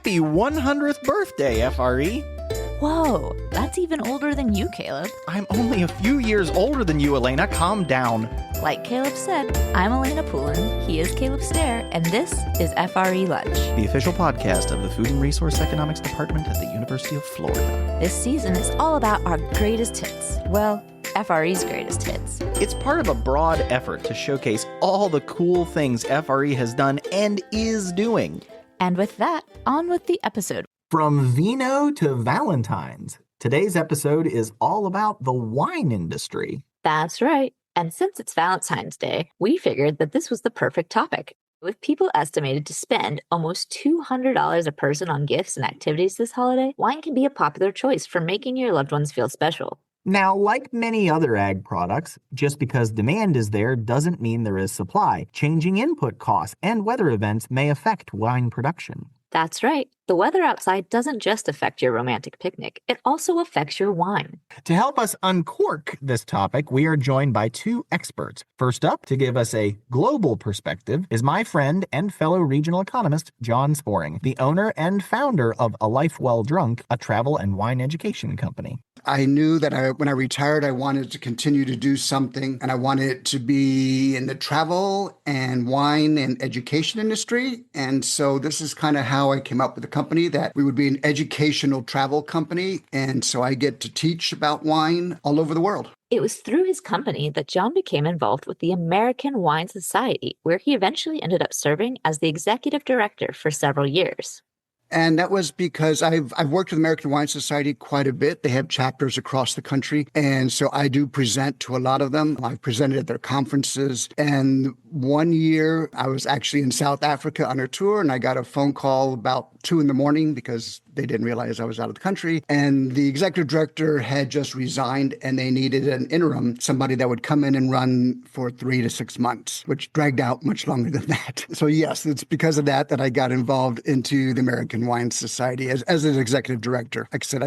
Happy 100th birthday, FRE. Whoa, that's even older than you, Caleb. I'm only a few years older than you, Elena. Calm down. Like Caleb said, I'm Elena Poulin, he is Caleb Stair, and this is FRE Lunch, the official podcast of the Food and Resource Economics Department at the University of Florida. This season is all about our greatest hits. Well, FRE's greatest hits. It's part of a broad effort to showcase all the cool things FRE has done and is doing. And with that, on with the episode. From vino to Valentine's, today's episode is all about the wine industry. That's right. And since it's Valentine's Day, we figured that this was the perfect topic. With people estimated to spend almost $200 a person on gifts and activities this holiday, wine can be a popular choice for making your loved ones feel special. Now, like many other ag products, just because demand is there doesn't mean there is supply. Changing input costs and weather events may affect wine production. That's right. The weather outside doesn't just affect your romantic picnic, it also affects your wine. To help us uncork this topic, we are joined by two experts. First up, to give us a global perspective, is my friend and fellow regional economist, John Sporing, the owner and founder of A Life Well Drunk, a travel and wine education company. I knew that when I retired, I wanted to continue to do something, and I wanted it to be in the travel and wine and education industry. And so this is kind of how I came up with the company, that we would be an educational travel company. And so I get to teach about wine all over the world. It was through his company that John became involved with the American Wine Society, where he eventually ended up serving as the executive director for several years. And that was because I've worked with the American Wine Society quite a bit. They have chapters across the country. And so I do present to a lot of them. I've presented at their conferences. And one year I was actually in South Africa on a tour, and I got a phone call about 2 a.m. because they didn't realize I was out of the country. And the executive director had just resigned, and they needed an interim, somebody that would come in and run for 3 to 6 months, which dragged out much longer than that. So yes, it's because of that I got involved into the American Wine Society as an executive director. Like I said, I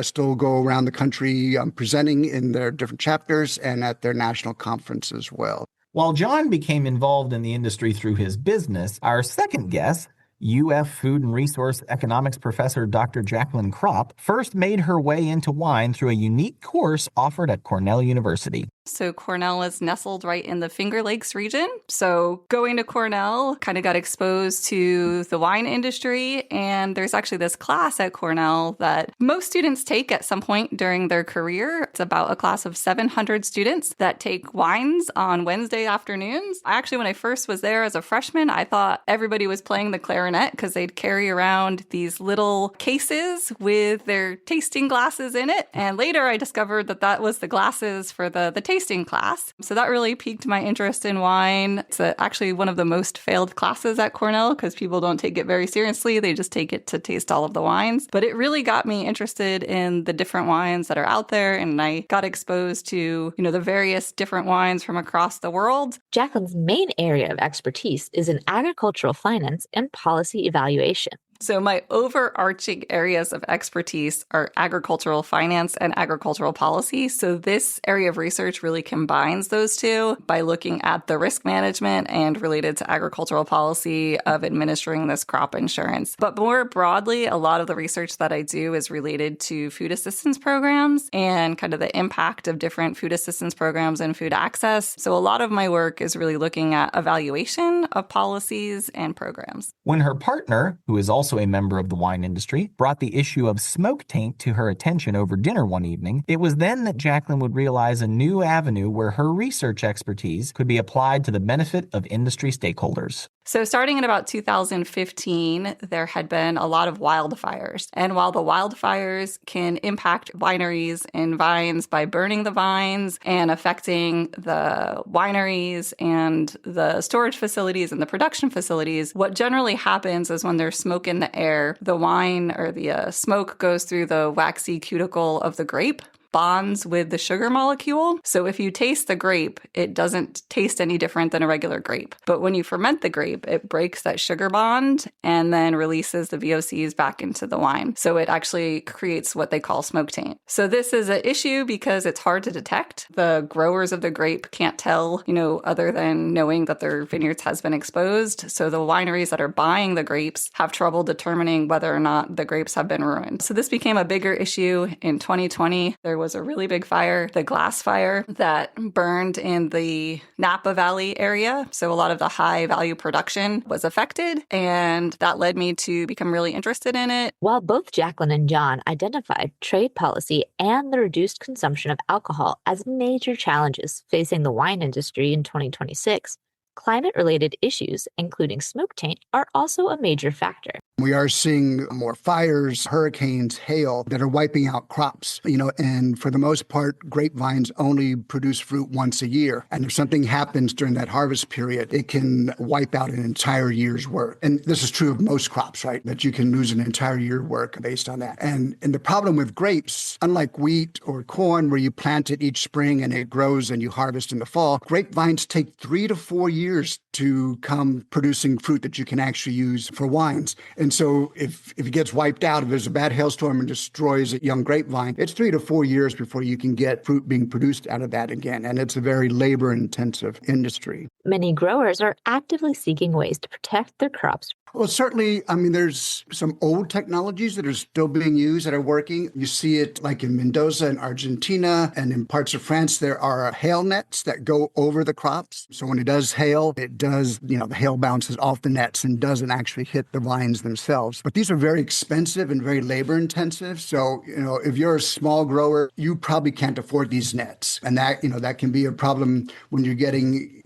still go around the country presenting in their different chapters and at their national conference as well. While John became involved in the industry through his business, our second guest, UF Food and Resource Economics professor Dr. Jaclyn Kropp, first made her way into wine through a unique course offered at Cornell University. So Cornell is nestled right in the Finger Lakes region. So going to Cornell, kind of got exposed to the wine industry. And there's actually this class at Cornell that most students take at some point during their career. It's about a class of 700 students that take wines on Wednesday afternoons. Actually, when I first was there as a freshman, I thought everybody was playing the clarinet because they'd carry around these little cases with their tasting glasses in it. And later I discovered that was the glasses for the tasting class. So that really piqued my interest in wine. It's actually one of the most failed classes at Cornell because people don't take it very seriously. They just take it to taste all of the wines. But it really got me interested in the different wines that are out there. And I got exposed to, the various different wines from across the world. Jaclyn's main area of expertise is in agricultural finance and policy evaluation. So my overarching areas of expertise are agricultural finance and agricultural policy. So this area of research really combines those two by looking at the risk management and related to agricultural policy of administering this crop insurance. But more broadly, a lot of the research that I do is related to food assistance programs and kind of the impact of different food assistance programs and food access. So a lot of my work is really looking at evaluation of policies and programs. When her partner, who is also a member of the wine industry, brought the issue of smoke taint to her attention over dinner one evening, it was then that Jaclyn would realize a new avenue where her research expertise could be applied to the benefit of industry stakeholders. So starting in about 2015, there had been a lot of wildfires. And while the wildfires can impact wineries and vines by burning the vines and affecting the wineries and the storage facilities and the production facilities, what generally happens is when there's smoke in the air, the wine or the smoke goes through the waxy cuticle of the grape. bonds with the sugar molecule. So if you taste the grape, it doesn't taste any different than a regular grape. But when you ferment the grape, it breaks that sugar bond and then releases the VOCs back into the wine. So it actually creates what they call smoke taint. So this is an issue because it's hard to detect. The growers of the grape can't tell, other than knowing that their vineyards has been exposed. So the wineries that are buying the grapes have trouble determining whether or not the grapes have been ruined. So this became a bigger issue in 2020. There was a really big fire, the glass fire, that burned in the Napa Valley area. So a lot of the high value production was affected, and that led me to become really interested in it. While both Jaclyn and John identified trade policy and the reduced consumption of alcohol as major challenges facing the wine industry in 2026, climate-related issues, including smoke taint, are also a major factor. We are seeing more fires, hurricanes, hail that are wiping out crops, and for the most part, grapevines only produce fruit once a year. And if something happens during that harvest period, it can wipe out an entire year's work. And this is true of most crops, right? That you can lose an entire year's work based on that. And the problem with grapes, unlike wheat or corn, where you plant it each spring and it grows and you harvest in the fall, grapevines take 3 to 4 years to come producing fruit that you can actually use for wines. And so if it gets wiped out, if there's a bad hailstorm and destroys a young grapevine, it's 3 to 4 years before you can get fruit being produced out of that again. And it's a very labor-intensive industry. Many growers are actively seeking ways to protect their crops. Well, certainly, there's some old technologies that are still being used that are working. You see it like in Mendoza and Argentina, and in parts of France, there are hail nets that go over the crops. So when it does hail, it does, the hail bounces off the nets and doesn't actually hit the vines themselves. But these are very expensive and very labor intensive. So, if you're a small grower, you probably can't afford these nets. And that can be a problem when you're getting,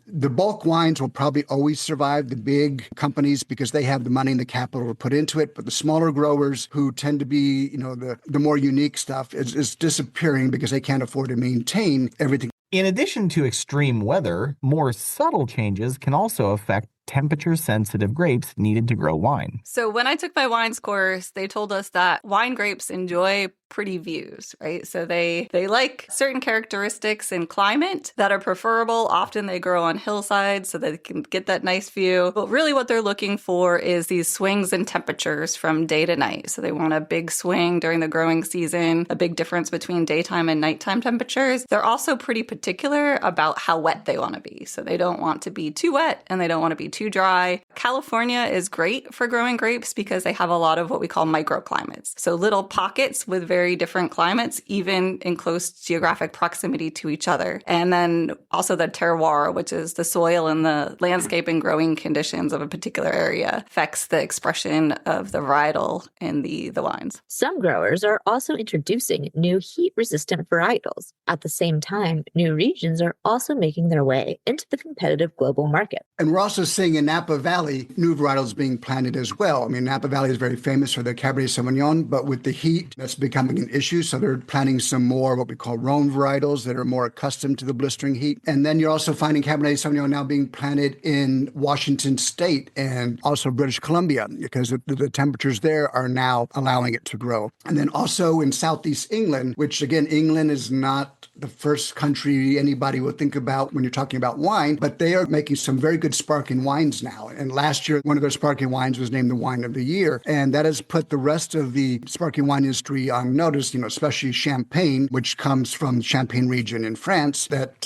the bulk wines will probably always survive the big companies because they have the money and the capital to put into it. But the smaller growers who tend to be, the more unique stuff is disappearing because they can't afford to maintain everything. In addition to extreme weather, more subtle changes can also affect temperature-sensitive grapes needed to grow wine. So when I took my wines course, they told us that wine grapes enjoy pretty views, right? So they like certain characteristics in climate that are preferable. Often they grow on hillsides so that they can get that nice view. But really what they're looking for is these swings in temperatures from day to night. So they want a big swing during the growing season, a big difference between daytime and nighttime temperatures. They're also pretty particular about how wet they want to be. So they don't want to be too wet and they don't want to be too dry. California is great for growing grapes because they have a lot of what we call microclimates. So little pockets with very different climates, even in close geographic proximity to each other. And then also the terroir, which is the soil and the landscape and growing conditions of a particular area, affects the expression of the varietal in the wines. Some growers are also introducing new heat-resistant varietals. At the same time, new regions are also making their way into the competitive global market. And we're also seeing in Napa Valley new varietals being planted as well. Napa Valley is very famous for their Cabernet Sauvignon, but with the heat, that's becoming an issue. So they're planting some more what we call Rhone varietals that are more accustomed to the blistering heat. And then you're also finding Cabernet Sauvignon now being planted in Washington State and also British Columbia because the temperatures there are now allowing it to grow. And then also in Southeast England, which again, England is not the first country anybody would think about when you're talking about wine, but they are making some very good sparkling wines now. And last year, one of their sparkling wines was named the Wine of the Year. And that has put the rest of the sparkling wine industry on notice, especially Champagne, which comes from the Champagne region in France, that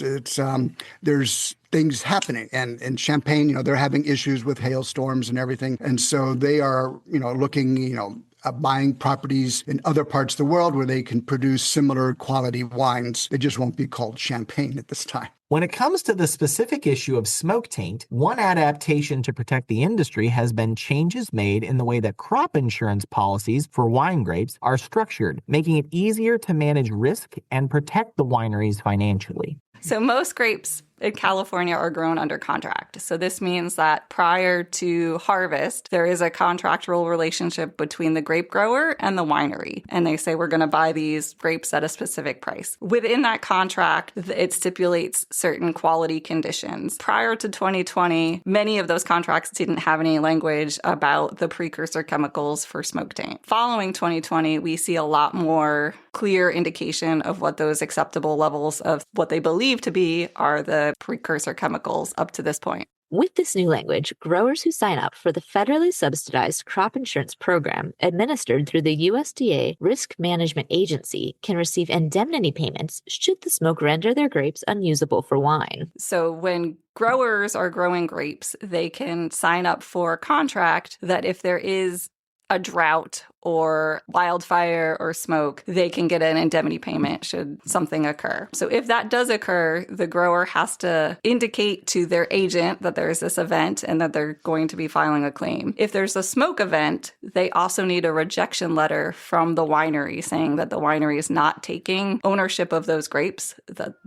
there's things happening. And in Champagne, they're having issues with hailstorms and everything. And so they are, looking, buying properties in other parts of the world where they can produce similar quality wines. They just won't be called champagne at this time. When it comes to the specific issue of smoke taint, one adaptation to protect the industry has been changes made in the way that crop insurance policies for wine grapes are structured, making it easier to manage risk and protect the wineries financially. So most grapes in California are grown under contract. So this means that prior to harvest, there is a contractual relationship between the grape grower and the winery. And they say, we're going to buy these grapes at a specific price. Within that contract, it stipulates certain quality conditions. Prior to 2020, many of those contracts didn't have any language about the precursor chemicals for smoke taint. Following 2020, we see a lot more clear indication of what those acceptable levels of what they believe to be are the precursor chemicals up to this point. With this new language, growers who sign up for the federally subsidized crop insurance program administered through the USDA Risk Management Agency can receive indemnity payments should the smoke render their grapes unusable for wine. So when growers are growing grapes, they can sign up for a contract that if there is a drought or wildfire or smoke, they can get an indemnity payment should something occur. So if that does occur, the grower has to indicate to their agent that there is this event and that they're going to be filing a claim. If there's a smoke event, they also need a rejection letter from the winery saying that the winery is not taking ownership of those grapes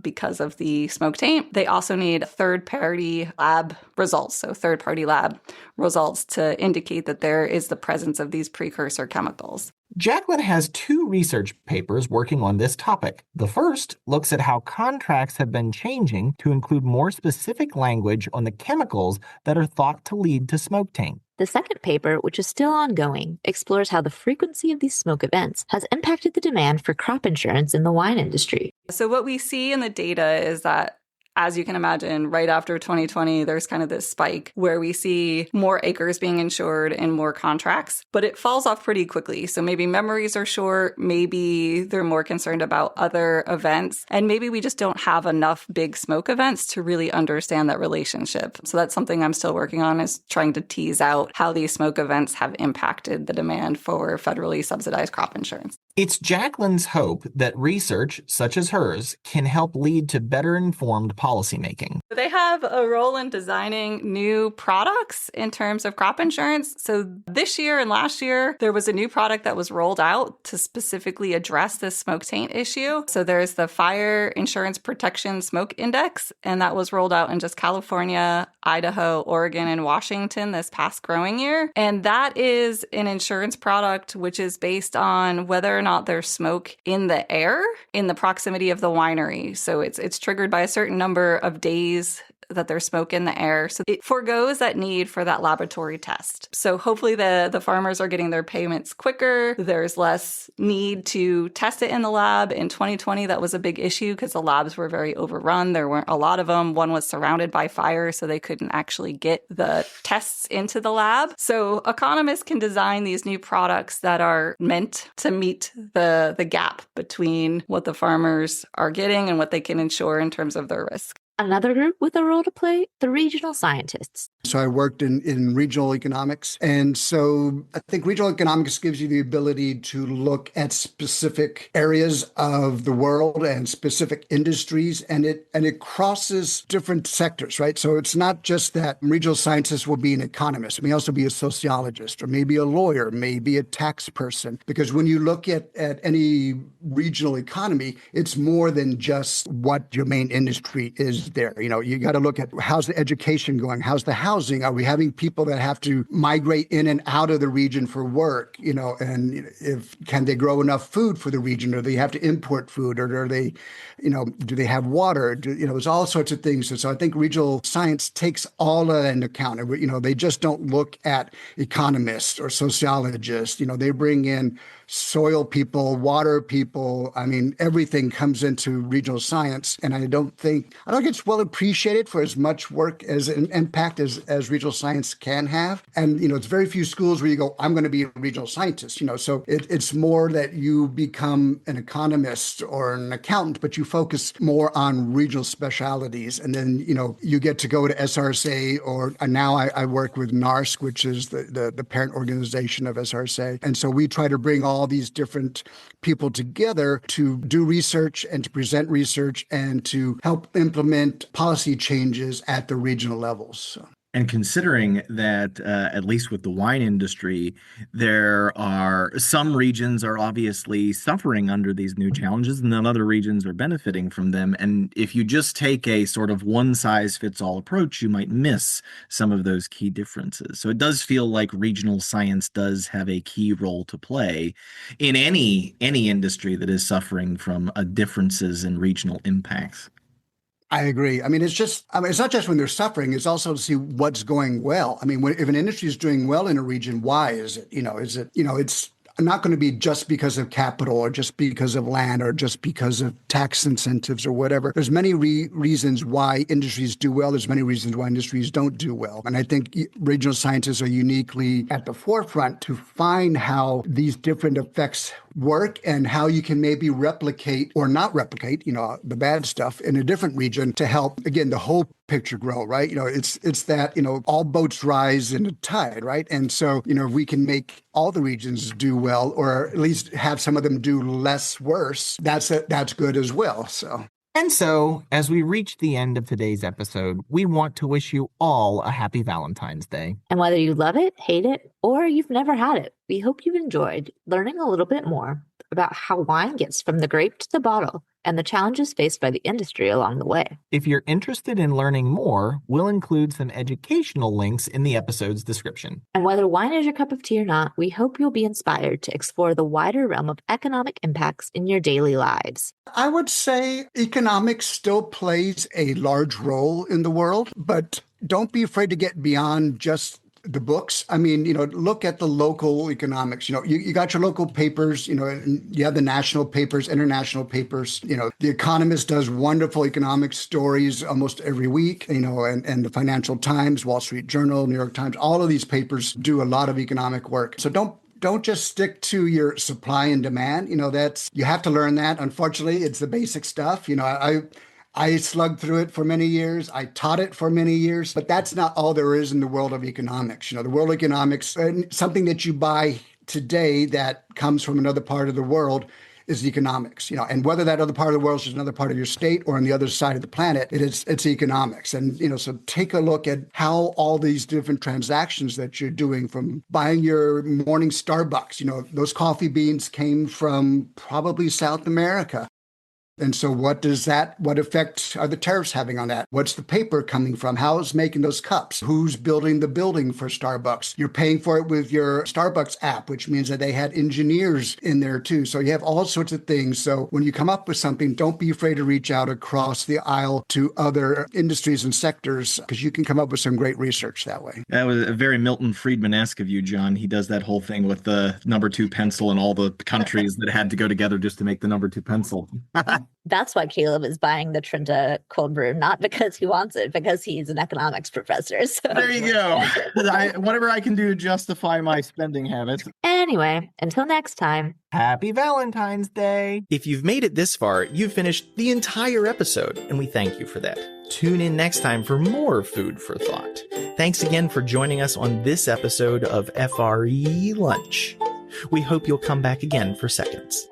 because of the smoke taint. They also need third-party lab results, so third-party lab results to indicate that there is the presence of these precursor chemicals. Jaclyn has 2 research papers working on this topic. The first looks at how contracts have been changing to include more specific language on the chemicals that are thought to lead to smoke taint. The second paper, which is still ongoing, explores how the frequency of these smoke events has impacted the demand for crop insurance in the wine industry. So what we see in the data is that, as you can imagine, right after 2020, there's kind of this spike where we see more acres being insured and more contracts, but it falls off pretty quickly. So maybe memories are short, maybe they're more concerned about other events, and maybe we just don't have enough big smoke events to really understand that relationship. So that's something I'm still working on, is trying to tease out how these smoke events have impacted the demand for federally subsidized crop insurance. It's Jaclyn's hope that research such as hers can help lead to better informed policymaking. They have a role in designing new products in terms of crop insurance. So this year and last year, there was a new product that was rolled out to specifically address this smoke taint issue. So there's the Fire Insurance Protection Smoke Index, and that was rolled out in just California, Idaho, Oregon, and Washington this past growing year. And that is an insurance product which is based on whether or not there's smoke in the air in the proximity of the winery. So it's triggered by a certain number of days that there's smoke in the air. So it forgoes that need for that laboratory test. So hopefully the farmers are getting their payments quicker. There's less need to test it in the lab. In 2020, that was a big issue because the labs were very overrun. There weren't a lot of them. One was surrounded by fire, so they couldn't actually get the tests into the lab. So economists can design these new products that are meant to meet the gap between what the farmers are getting and what they can insure in terms of their risk. Another group with a role to play, the regional scientists. So I worked in regional economics. And so I think regional economics gives you the ability to look at specific areas of the world and specific industries, and it crosses different sectors, right? So it's not just that regional scientists will be an economist. It may also be a sociologist, or maybe a lawyer, maybe a tax person. Because when you look at any regional economy, it's more than just what your main industry is there. You know, you got to look at how's the education going? How's the housing? Are we having people that have to migrate in and out of the region for work? You know, and if can they grow enough food for the region, or do they have to import food, or are they, you know, do they have water? There's all sorts of things. And so I think regional science takes all of that into account. And, you know, they just don't look at economists or sociologists. You know, they bring in soil people, water people. I mean, everything comes into regional science. And I don't think it's well appreciated for as much work as an impact as regional science can have. And, you know, it's very few schools where you go, I'm going to be a regional scientist, you know, so it's more that you become an economist or an accountant, but you focus more on regional specialities. And then, you know, you get to go to SRSA, or now I work with NARSC, which is the parent organization of SRSA. And so we try to bring all these different people together to do research and to present research and to help implement policy changes at the regional levels. So. And considering that, at least with the wine industry, there are some regions are obviously suffering under these new challenges, and then other regions are benefiting from them. And if you just take a sort of one-size-fits-all approach, you might miss some of those key differences. So it does feel like regional science does have a key role to play in any industry that is suffering from differences in regional impacts. I agree. I mean, it's not just when they're suffering, it's also to see what's going well. I mean, if an industry is doing well in a region, why is it? It's not going to be just because of capital or just because of land or just because of tax incentives or whatever. There's many reasons why industries do well. There's many reasons why industries don't do well. And I think regional scientists are uniquely at the forefront to find how these different effects work and how you can maybe replicate or not replicate, the bad stuff in a different region to help, again, the whole picture grow, right? It's that, all boats rise in a tide, right? And so, if we can make all the regions do well, or at least have some of them do less worse, that's good as well. So. And so, as we reach the end of today's episode, we want to wish you all a happy Valentine's Day. And whether you love it, hate it, or you've never had it, we hope you've enjoyed learning a little bit more about how wine gets from the grape to the bottle and the challenges faced by the industry along the way. If you're interested in learning more, we'll include some educational links in the episode's description. And whether wine is your cup of tea or not, we hope you'll be inspired to explore the wider realm of economic impacts in your daily lives. I would say economics still plays a large role in the world, but don't be afraid to get beyond just the books. I mean, look at the local economics. You got your local papers, and you have the national papers, international papers. The Economist does wonderful economic stories almost every week, and the Financial Times, Wall Street Journal, New York Times, all of these papers do a lot of economic work. So don't just stick to your supply and demand. You have to learn that. Unfortunately, it's the basic stuff. I slugged through it for many years. I taught it for many years, but that's not all there is in the world of economics. The world of economics, something that you buy today that comes from another part of the world is economics, and whether that other part of the world is another part of your state or on the other side of the planet, it's economics. And, so take a look at how all these different transactions that you're doing, from buying your morning Starbucks, those coffee beans came from probably South America. And so what effect are the tariffs having on that? What's the paper coming from? How is making those cups? Who's building the building for Starbucks? You're paying for it with your Starbucks app, which means that they had engineers in there too. So you have all sorts of things. So when you come up with something, don't be afraid to reach out across the aisle to other industries and sectors, because you can come up with some great research that way. That was a very Milton Friedman-esque of you, John. He does that whole thing with the number 2 pencil and all the countries that had to go together just to make the number 2 pencil. That's why Caleb is buying the Trenta cold brew, not because he wants it, because he's an economics professor. So. There you go. Whatever I can do to justify my spending habits. Anyway, until next time. Happy Valentine's Day. If you've made it this far, you've finished the entire episode, and we thank you for that. Tune in next time for more food for thought. Thanks again for joining us on this episode of FRE Lunch. We hope you'll come back again for seconds.